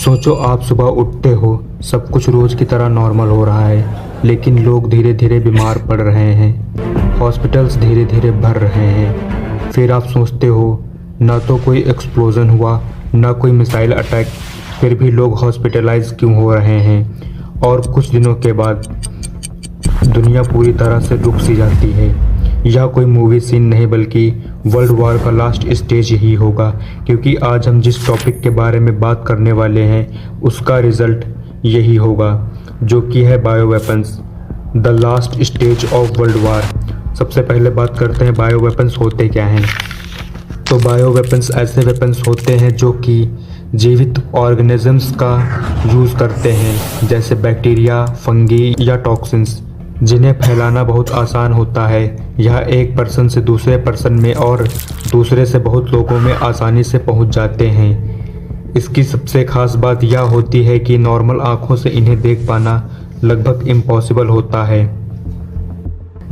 सोचो आप सुबह उठते हो, सब कुछ रोज की तरह नॉर्मल हो रहा है, लेकिन लोग धीरे धीरे बीमार पड़ रहे हैं, हॉस्पिटल्स धीरे धीरे भर रहे हैं। फिर आप सोचते हो ना तो कोई एक्सप्लोजन हुआ, ना कोई मिसाइल अटैक, फिर भी लोग हॉस्पिटलाइज क्यों हो रहे हैं। और कुछ दिनों के बाद दुनिया पूरी तरह से रुक सी जाती है। यह कोई मूवी सीन नहीं बल्कि वर्ल्ड वॉर का लास्ट स्टेज ही होगा, क्योंकि आज हम जिस टॉपिक के बारे में बात करने वाले हैं उसका रिजल्ट यही होगा, जो कि है bio weapons, the last stage of world war. सबसे पहले बात करते हैं बायो वेपन्स होते क्या हैं। तो बायो वेपन्स ऐसे वेपन्स होते हैं जो कि जीवित ऑर्गेनिजम्स का यूज़ करते हैं, जैसे बैक्टीरिया, फंगी या टॉक्सिन्स, जिन्हें फैलाना बहुत आसान होता है। यह एक पर्सन से दूसरे पर्सन में और दूसरे से बहुत लोगों में आसानी से पहुंच जाते हैं। इसकी सबसे खास बात यह होती है कि नॉर्मल आंखों से इन्हें देख पाना लगभग इम्पॉसिबल होता है,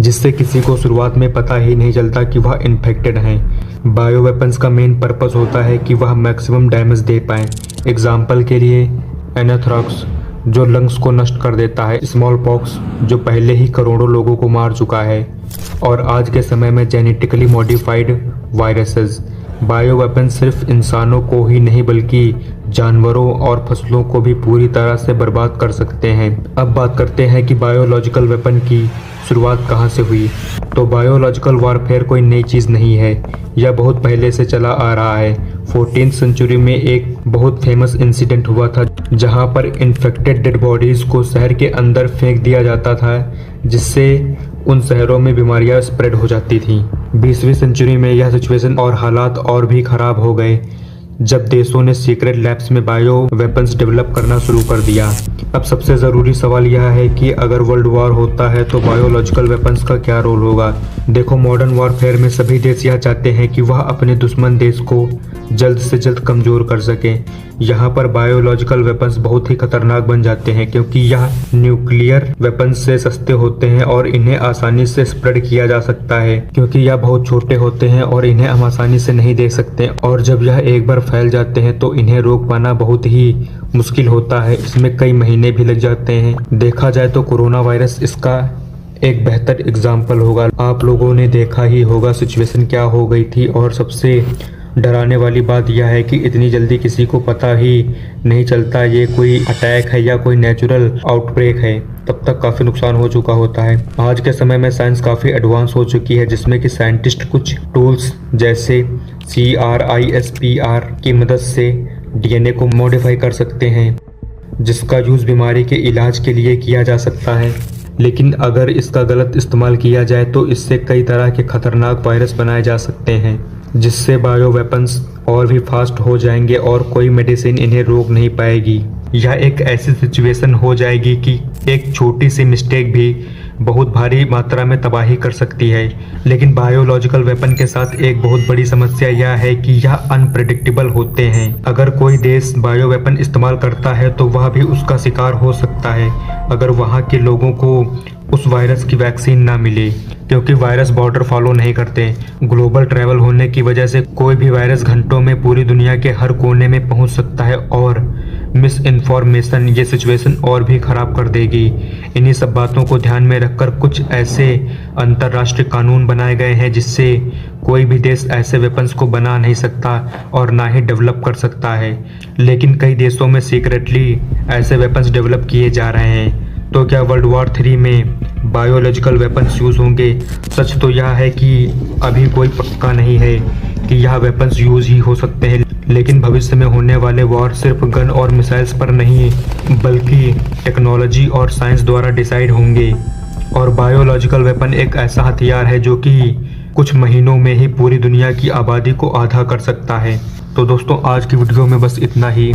जिससे किसी को शुरुआत में पता ही नहीं चलता कि वह इन्फेक्टेड हैं। बायो वेपन्स का मेन पर्पस होता है कि वह मैक्सिमम डैमेज दे पाएँ। एग्जाम्पल के लिए एनाथ्राक्स, जो लंग्स को नष्ट कर देता है, स्मॉल पॉक्स, जो पहले ही करोड़ों लोगों को मार चुका है, और आज के समय में genetically modified viruses. Bio weapon सिर्फ इंसानों को ही नहीं बल्कि जानवरों और फसलों को भी पूरी तरह से बर्बाद कर सकते हैं। अब बात करते हैं कि बायोलॉजिकल वेपन की शुरुआत कहाँ से हुई। तो बायोलॉजिकल वारफेयर कोई नई चीज़ नहीं है, यह बहुत पहले से चला आ रहा है। 14वीं सेंचुरी में एक बहुत फेमस इंसिडेंट हुआ था, जहां पर इन्फेक्टेड डेड बॉडीज़ को शहर के अंदर फेंक दिया जाता था, जिससे उन शहरों में बीमारियां स्प्रेड हो जाती थीं। 20वीं सेंचुरी में यह सिचुएशन और हालात और भी ख़राब हो गए, जब देशों ने सीक्रेट लैब्स में बायो वेपन्स डेवलप करना शुरू कर दिया। अब सबसे ज़रूरी सवाल यह है कि अगर वर्ल्ड वॉर होता है तो बायोलॉजिकल वेपन्स का क्या रोल होगा। देखो, मॉडर्न वॉरफेयर में सभी देश यह चाहते हैं कि वह अपने दुश्मन देश को जल्द से जल्द कमज़ोर कर सकें। यहाँ पर बायोलॉजिकल वेपन्स बहुत ही खतरनाक बन जाते हैं, क्योंकि यह न्यूक्लियर वेपन्स से सस्ते होते हैं और इन्हें आसानी से स्प्रेड किया जा सकता है, क्योंकि यह बहुत छोटे होते हैं और इन्हें हम आसानी से नहीं देख सकते। और जब यह एक बार फैल जाते हैं तो इन्हें रोक पाना बहुत ही मुश्किल होता है, इसमें कई महीने भी लग जाते हैं। देखा जाए तो कोरोना वायरस इसका एक बेहतर एग्जाम्पल होगा। आप लोगों ने देखा ही होगा सिचुएशन क्या हो गई थी, और सबसे डराने वाली बात यह है कि इतनी जल्दी किसी को पता ही नहीं चलता ये कोई अटैक है या कोई नेचुरल आउटब्रेक है, तब तक काफ़ी नुकसान हो चुका होता है। आज के समय में साइंस काफ़ी एडवांस हो चुकी है, जिसमें कि साइंटिस्ट कुछ टूल्स जैसे CRISPR की मदद से DNA को मॉडिफाई कर सकते हैं, जिसका यूज़ बीमारी के इलाज के लिए किया जा सकता है। लेकिन अगर इसका गलत इस्तेमाल किया जाए तो इससे कई तरह के खतरनाक वायरस बनाए जा सकते हैं, जिससे बायो वेपन्स और भी फास्ट हो जाएंगे और कोई मेडिसिन इन्हें रोक नहीं पाएगी। यह एक ऐसी सिचुएशन हो जाएगी कि एक छोटी सी मिस्टेक भी बहुत भारी मात्रा में तबाही कर सकती है। लेकिन बायोलॉजिकल वेपन के साथ एक बहुत बड़ी समस्या यह है कि यह अनप्रेडिक्टेबल होते हैं। अगर कोई देश बायो वेपन इस्तेमाल करता है तो वह भी उसका शिकार हो सकता है, अगर वहाँ के लोगों को उस वायरस की वैक्सीन ना मिले, क्योंकि वायरस बॉर्डर फॉलो नहीं करते। ग्लोबल ट्रैवल होने की वजह से कोई भी वायरस घंटों में पूरी दुनिया के हर कोने में पहुंच सकता है, और मिस इन्फॉर्मेशन ये सिचुएशन और भी ख़राब कर देगी। इन्हीं सब बातों को ध्यान में रखकर कुछ ऐसे अंतर्राष्ट्रीय कानून बनाए गए हैं, जिससे कोई भी देश ऐसे वेपन्स को बना नहीं सकता और ना ही डेवलप कर सकता है। लेकिन कई देशों में सीक्रेटली ऐसे वेपन्स डेवलप किए जा रहे हैं। तो क्या वर्ल्ड वॉर 3 में बायोलॉजिकल वेपन्स यूज़ होंगे? सच तो यह है कि अभी कोई पक्का नहीं है कि यह वेपन्स यूज़ ही हो सकते हैं, लेकिन भविष्य में होने वाले वॉर सिर्फ गन और मिसाइल्स पर नहीं बल्कि टेक्नोलॉजी और साइंस द्वारा डिसाइड होंगे। और बायोलॉजिकल वेपन एक ऐसा हथियार है जो कि कुछ महीनों में ही पूरी दुनिया की आबादी को आधा कर सकता है। तो दोस्तों, आज की वीडियो में बस इतना ही।